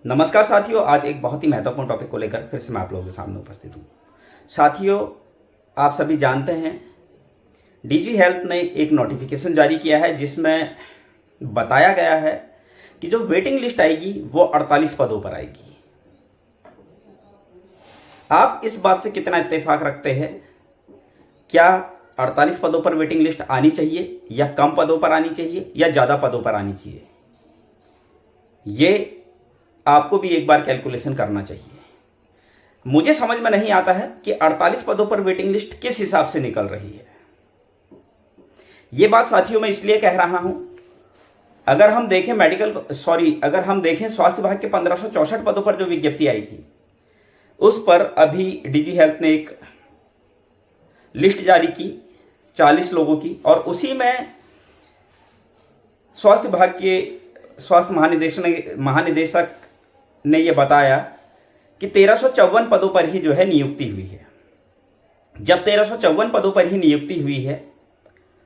नमस्कार साथियों, आज एक बहुत ही महत्वपूर्ण टॉपिक को लेकर फिर से मैं आप लोगों के सामने उपस्थित हूँ। साथियों, आप सभी जानते हैं डीजी हेल्थ ने एक नोटिफिकेशन जारी किया है जिसमें बताया गया है कि जो वेटिंग लिस्ट आएगी वो 48 पदों पर आएगी। आप इस बात से कितना इत्तेफाक रखते हैं? क्या 48 पदों पर वेटिंग लिस्ट आनी चाहिए या कम पदों पर आनी चाहिए या ज़्यादा पदों पर आनी चाहिए? ये आपको भी एक बार कैलकुलेशन करना चाहिए। मुझे समझ में नहीं आता है कि 48 पदों पर वेटिंग लिस्ट किस हिसाब से निकल रही है। यह बात साथियों मैं इसलिए कह रहा हूं, अगर हम देखें स्वास्थ्य विभाग के 1564 पदों पर जो विज्ञप्ति आई थी उस पर अभी डीजी हेल्थ ने एक लिस्ट जारी की 40 लोगों की, और उसी में स्वास्थ्य विभाग के स्वास्थ्य महानिदेशक ने यह बताया कि 1354 पदों पर ही जो है नियुक्ति हुई है। जब 1354 पदों पर ही नियुक्ति हुई है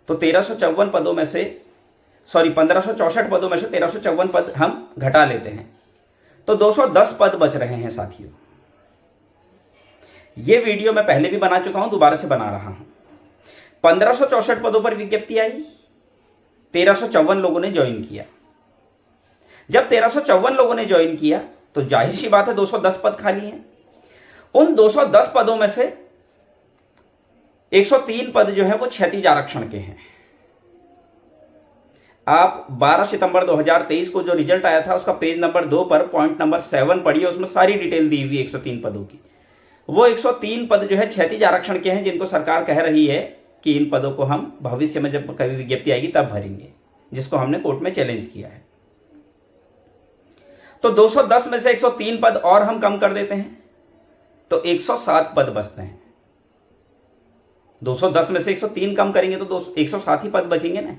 तो 1564 पदों में से 1354 पद हम घटा लेते हैं तो 210 पद बच रहे हैं। साथियों, यह वीडियो मैं पहले भी बना चुका हूं, दोबारा से बना रहा हूं। 1564 पदों पर विज्ञप्ति आई, 1354 लोगों ने ज्वाइन किया। जब 1354 लोगों ने ज्वाइन किया तो जाहिर सी बात है 210 पद खाली हैं। उन 210 पदों में से 103 पद जो है वो क्षैतिज आरक्षण के हैं। आप 12 सितंबर 2023 को जो रिजल्ट आया था उसका पेज नंबर 2 पर पॉइंट नंबर 7 पढ़िए, उसमें सारी डिटेल दी हुई 103 पदों की। वो 103 पद जो है क्षैतिज आरक्षण के हैं, जिनको सरकार कह रही है कि इन पदों को हम भविष्य में जब कभी विज्ञप्ति आएगी तब भरेंगे, जिसको हमने कोर्ट में चैलेंज किया है। तो 210 में से 103 पद और हम कम कर देते हैं तो 107 पद बचते हैं। 210 में से 103 कम करेंगे तो 107 ही पद बचेंगे ना।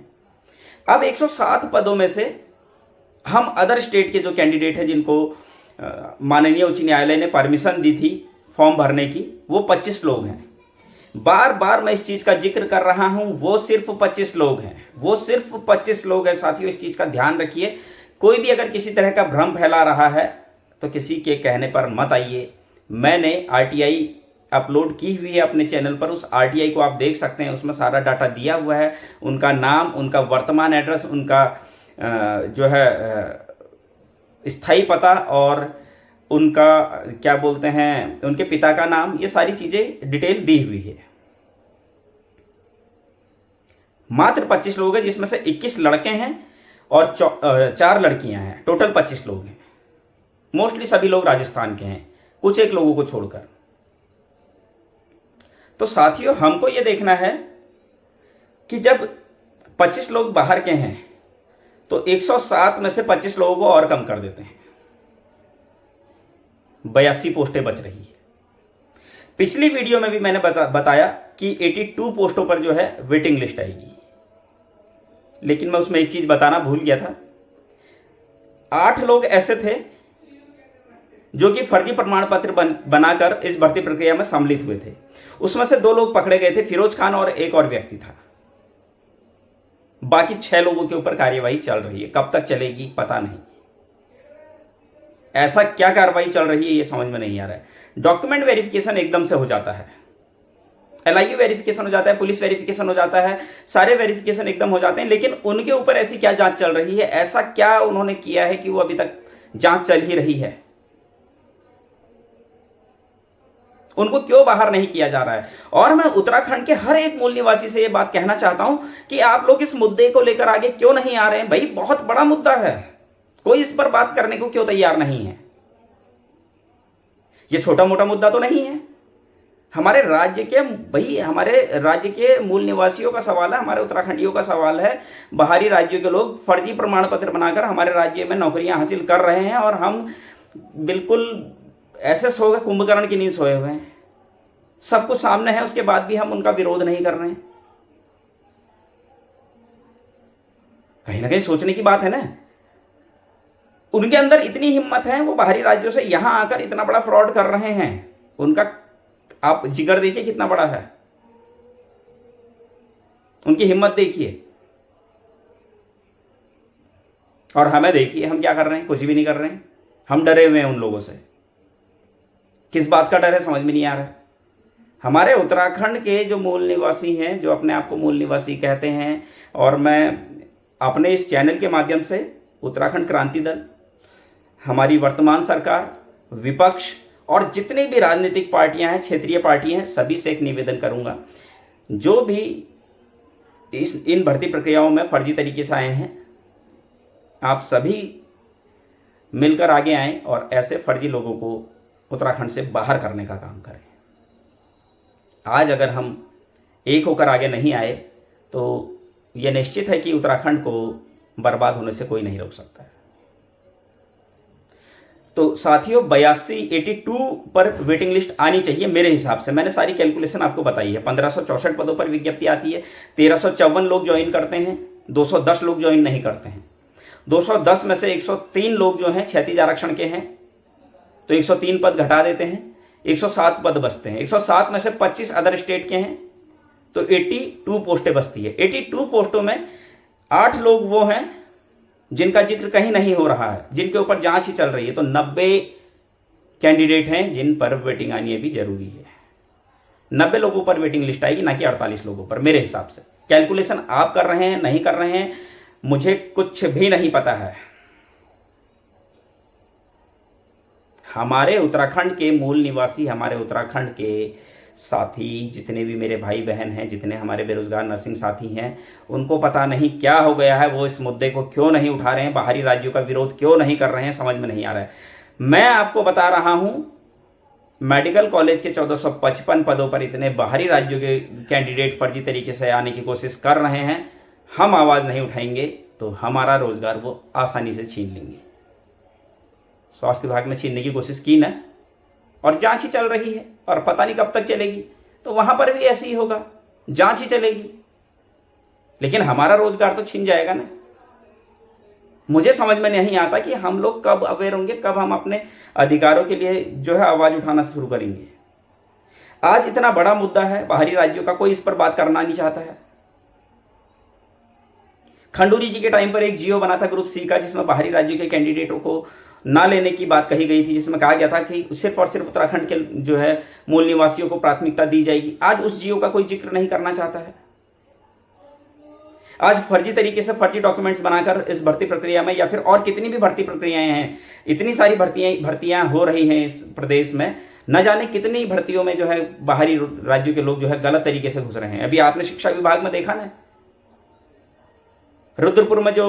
अब 107 पदों में से हम अदर स्टेट के जो कैंडिडेट हैं, जिनको माननीय उच्च न्यायालय ने परमिशन दी थी फॉर्म भरने की, वो 25 लोग हैं। बार बार मैं इस चीज का जिक्र कर रहा हूं, वो सिर्फ 25 लोग हैं, वो सिर्फ 25 लोग हैं। साथियों, इस चीज का ध्यान रखिए। कोई भी अगर किसी तरह का भ्रम फैला रहा है तो किसी के कहने पर मत आइए। मैंने आरटीआई अपलोड की हुई है अपने चैनल पर, उस आरटीआई को आप देख सकते हैं, उसमें सारा डाटा दिया हुआ है। उनका नाम, उनका वर्तमान एड्रेस, उनका जो है स्थायी पता, और उनका क्या बोलते हैं, उनके पिता का नाम, ये सारी चीजें डिटेल दी हुई है। मात्र 25 लोग हैं, जिसमें से 21 लड़के हैं और 4 लड़कियां हैं। टोटल 25 लोग हैं। मोस्टली सभी लोग राजस्थान के हैं, कुछ एक लोगों को छोड़कर। तो साथियों, हमको यह देखना है कि जब 25 लोग बाहर के हैं तो 107 में से 25 लोगों को और कम कर देते हैं, 82 पोस्टें बच रही है। पिछली वीडियो में भी मैंने बताया कि 82 पोस्टों पर जो है वेटिंग लिस्ट आएगी, लेकिन मैं उसमें एक चीज बताना भूल गया था। 8 लोग ऐसे थे जो कि फर्जी प्रमाण पत्र बनाकर इस भर्ती प्रक्रिया में सम्मिलित हुए थे। उसमें से 2 लोग पकड़े गए थे, फिरोज खान और एक और व्यक्ति था। बाकी 6 लोगों के ऊपर कार्यवाही चल रही है। कब तक चलेगी पता नहीं। ऐसा क्या कार्रवाई चल रही है ये समझ में नहीं आ रहा है। डॉक्यूमेंट वेरिफिकेशन एकदम से हो जाता है, एलआईयू वेरिफिकेशन हो जाता है, पुलिस वेरिफिकेशन हो जाता है, सारे वेरिफिकेशन एकदम हो जाते हैं, लेकिन उनके ऊपर ऐसी क्या जांच चल रही है? ऐसा क्या उन्होंने किया है कि वो अभी तक जांच चल ही रही है? उनको क्यों बाहर नहीं किया जा रहा है? और मैं उत्तराखंड के हर एक मूल निवासी से यह बात कहना चाहता हूं कि आप लोग इस मुद्दे को लेकर आगे क्यों नहीं आ रहे हैं? भाई, बहुत बड़ा मुद्दा है, कोई इस पर बात करने को क्यों तैयार नहीं है? यह छोटा मोटा मुद्दा तो नहीं है। हमारे राज्य के मूल निवासियों का सवाल है, हमारे उत्तराखंडियों का सवाल है। बाहरी राज्यों के लोग फर्जी प्रमाण पत्र बनाकर हमारे राज्य में नौकरियां हासिल कर रहे हैं और हम बिल्कुल ऐसे सो गए, कुंभकर्ण की नींद सोए हुए हैं। सब कुछ सामने है, उसके बाद भी हम उनका विरोध नहीं कर रहे हैं। कहीं ना कहीं सोचने की बात है ना। उनके अंदर इतनी हिम्मत है, वो बाहरी राज्यों से यहां आकर इतना बड़ा फ्रॉड कर रहे हैं। उनका आप जिगर देखिए कितना बड़ा है, उनकी हिम्मत देखिए। और हमें देखिए हम क्या कर रहे हैं, कुछ भी नहीं कर रहे हैं। हम डरे हुए हैं उन लोगों से। किस बात का डर है समझ में नहीं आ रहा है। हमारे उत्तराखंड के जो मूल निवासी हैं, जो अपने आप को मूल निवासी कहते हैं, और मैं अपने इस चैनल के माध्यम से उत्तराखंड क्रांति दल, हमारी वर्तमान सरकार, विपक्ष और जितनी भी राजनीतिक पार्टियां हैं, क्षेत्रीय पार्टियां हैं, सभी से एक निवेदन करूंगा, जो भी इन भर्ती प्रक्रियाओं में फर्जी तरीके से आए हैं, आप सभी मिलकर आगे आएं और ऐसे फर्जी लोगों को उत्तराखंड से बाहर करने का काम करें। आज अगर हम एक होकर आगे नहीं आए तो यह निश्चित है कि उत्तराखंड को बर्बाद होने से कोई नहीं रोक सकता है। तो साथियों 82 पर वेटिंग लिस्ट आनी चाहिए मेरे हिसाब से। मैंने सारी कैलकुलेशन आपको बताई है। 1564 पदों पर विज्ञप्ति आती है, 1354 लोग ज्वाइन करते हैं, 210 लोग ज्वाइन नहीं करते हैं। 210 में से 103 लोग जो हैं क्षैतिज आरक्षण के हैं, तो 103 पद घटा देते हैं, 107 पद बचते हैं। 107 में से 25 अदर स्टेट के हैं, तो 82 पोस्टें बचती है। 82 पोस्टों में 8 लोग वो हैं जिनका जिक्र कहीं नहीं हो रहा है, जिनके ऊपर जांच ही चल रही है। तो 90 कैंडिडेट हैं जिन पर वेटिंग आनी अभी जरूरी है। 90 लोगों पर वेटिंग लिस्ट आएगी, ना कि 48 लोगों पर मेरे हिसाब से। कैलकुलेशन आप कर रहे हैं नहीं कर रहे हैं मुझे कुछ भी नहीं पता है। हमारे उत्तराखंड के मूल निवासी, हमारे उत्तराखंड के साथी, जितने भी मेरे भाई बहन हैं, जितने हमारे बेरोजगार नर्सिंग साथी हैं, उनको पता नहीं क्या हो गया है, वो इस मुद्दे को क्यों नहीं उठा रहे हैं, बाहरी राज्यों का विरोध क्यों नहीं कर रहे हैं, समझ में नहीं आ रहा है। मैं आपको बता रहा हूं, मेडिकल कॉलेज के 1455 पदों पर इतने बाहरी राज्यों के कैंडिडेट फर्जी तरीके से आने की कोशिश कर रहे हैं। हम आवाज़ नहीं उठाएंगे तो हमारा रोजगार वो आसानी से छीन लेंगे। स्वास्थ्य विभाग ने छीनने की कोशिश की ना, और जांच ही चल रही है और पता नहीं कब तक चलेगी। तो वहां पर भी ऐसे ही होगा, जांच ही चलेगी, लेकिन हमारा रोजगार तो छीन जाएगा ना। मुझे समझ में नहीं आता कि हम लोग कब अवेयर होंगे, कब हम अपने अधिकारों के लिए जो है आवाज उठाना शुरू करेंगे। आज इतना बड़ा मुद्दा है बाहरी राज्यों का, कोई इस पर बात करना नहीं चाहता है। खंडूरी जी के टाइम पर एक जियो बना था ग्रुप सी का, जिसमें बाहरी राज्यों के कैंडिडेटों को ना लेने की बात कही गई थी, जिसमें कहा गया था कि सिर्फ और सिर्फ उत्तराखंड के जो है मूल निवासियों को प्राथमिकता दी जाएगी। आज उस जियो का कोई जिक्र नहीं करना चाहता है। आज फर्जी तरीके से फर्जी डॉक्यूमेंट्स बनाकर इस भर्ती प्रक्रिया में, या फिर और कितनी भी भर्ती प्रक्रियाएं हैं, इतनी सारी भर्तियां हो रही हैं इस प्रदेश में, न जाने कितनी भर्तियों में जो है बाहरी राज्यों के लोग जो है गलत तरीके से घुस रहे हैं। अभी आपने शिक्षा विभाग में देखा ना, रुद्रपुर में जो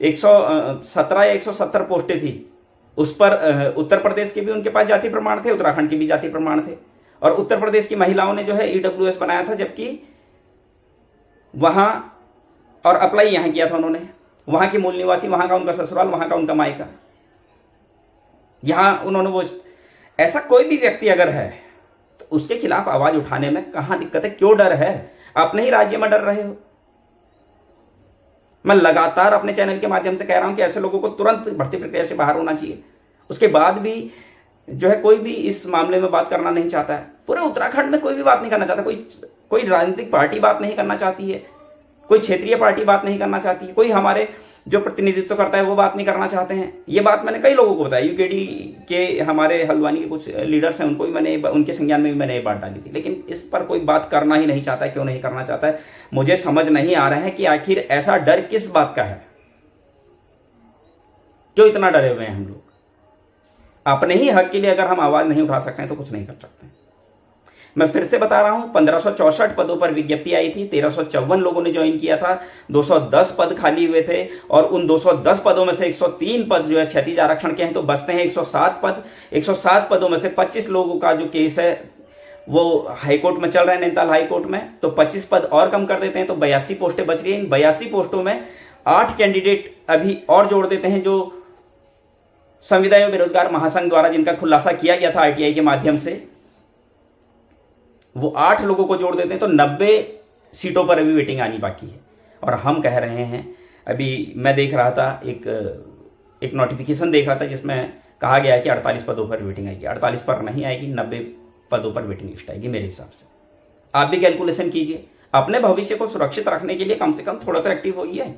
117 या 170 पोस्टें थी, उस पर उत्तर प्रदेश के भी उनके पास जाति प्रमाण थे, उत्तराखंड के भी जाति प्रमाण थे, और उत्तर प्रदेश की महिलाओं ने जो है ईडब्ल्यूएस बनाया था, जबकि वहां और अप्लाई यहां किया था उन्होंने। वहां के मूल निवासी, वहां का उनका ससुराल, वहां का उनका मायका, यहां उन्होंने वो। ऐसा कोई भी व्यक्ति अगर है तो उसके खिलाफ आवाज उठाने में कहां दिक्कत है, क्यों डर है? अपने ही राज्य में डर रहे हो। मैं लगातार अपने चैनल के माध्यम से कह रहा हूं कि ऐसे लोगों को तुरंत भर्ती प्रक्रिया से बाहर होना चाहिए। उसके बाद भी जो है कोई भी इस मामले में बात करना नहीं चाहता है। पूरे उत्तराखंड में कोई भी बात नहीं करना चाहता। कोई राजनीतिक पार्टी बात नहीं करना चाहती है, कोई क्षेत्रीय पार्टी बात नहीं करना चाहती है, कोई हमारे जो प्रतिनिधित्व करता है वो बात नहीं करना चाहते हैं। ये बात मैंने कई लोगों को बताया। यूकेडी के हमारे हल्द्वानी के कुछ लीडर्स हैं, उनको भी मैंने, उनके संज्ञान में भी मैंने ये बात डाली थी, लेकिन इस पर कोई बात करना ही नहीं चाहता है। क्यों नहीं करना चाहता है मुझे समझ नहीं आ रहा है कि आखिर ऐसा डर किस बात का है, क्यों इतना डरे हुए हैं हम लोग। अपने ही हक के लिए अगर हम आवाज नहीं उठा सकते हैं तो कुछ नहीं कर सकते। मैं फिर से बता रहा हूं, 1564 पदों पर विज्ञप्ति आई थी, 1354 लोगों ने ज्वाइन किया था, 210 पद खाली हुए थे, और उन 210 पदों में से 103 पद जो है क्षैतिज आरक्षण के हैं, तो बचते हैं 107 पद। 107 पदों में से 25 लोगों का जो केस है वो हाईकोर्ट में चल रहा है, नैनीताल हाईकोर्ट में, तो 25 पद और कम कर देते हैं, तो 82 पोस्टें बच रही हैं। इन 82 पोस्टों में 8 कैंडिडेट अभी और जोड़ देते हैं, जो संविदाय बेरोजगार महासंघ द्वारा जिनका खुलासा किया गया था आरटीआई के माध्यम से, वो 8 लोगों को जोड़ देते हैं, तो 90 सीटों पर अभी वेटिंग आनी बाकी है। और हम कह रहे हैं, अभी मैं देख रहा था एक नोटिफिकेशन देख रहा था जिसमें कहा गया है कि 48 पदों पर वेटिंग आएगी। 48 पर नहीं आएगी, 90 पदों पर वेटिंग लिस्ट आएगी मेरे हिसाब से। आप भी कैलकुलेशन कीजिए। अपने भविष्य को सुरक्षित रखने के लिए कम से कम थोड़ा तो एक्टिव होइए।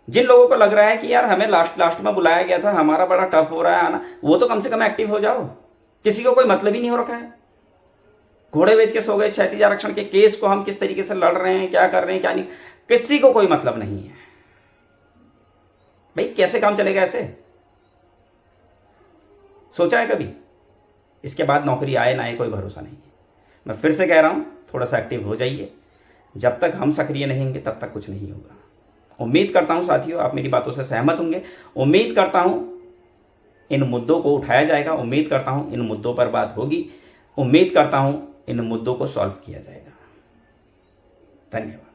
जिन लोगों को लग रहा है कि यार हमें लास्ट लास्ट में बुलाया गया था, हमारा बड़ा टफ हो रहा है आना, वो तो कम से कम एक्टिव हो जाओ। किसी को कोई मतलब ही नहीं हो रखा है। घोड़े बेच के सो गए, 36 आरक्षण के केस को हम किस तरीके से लड़ रहे हैं, क्या कर रहे हैं, क्या नहीं, किसी को कोई मतलब नहीं है। भाई कैसे काम चलेगा ऐसे? सोचा है कभी? इसके बाद नौकरी आए ना आए कोई भरोसा नहीं है। मैं फिर से कह रहा हूं, थोड़ा सा एक्टिव हो जाइए। जब तक हम सक्रिय नहीं होंगे तब तक कुछ नहीं होगा। उम्मीद करता हूं साथियों आप मेरी बातों से सहमत होंगे। उम्मीद करता हूं इन मुद्दों को उठाया जाएगा। उम्मीद करता हूं इन मुद्दों पर बात होगी। उम्मीद करता हूं इन मुद्दों को सॉल्व किया जाएगा। धन्यवाद।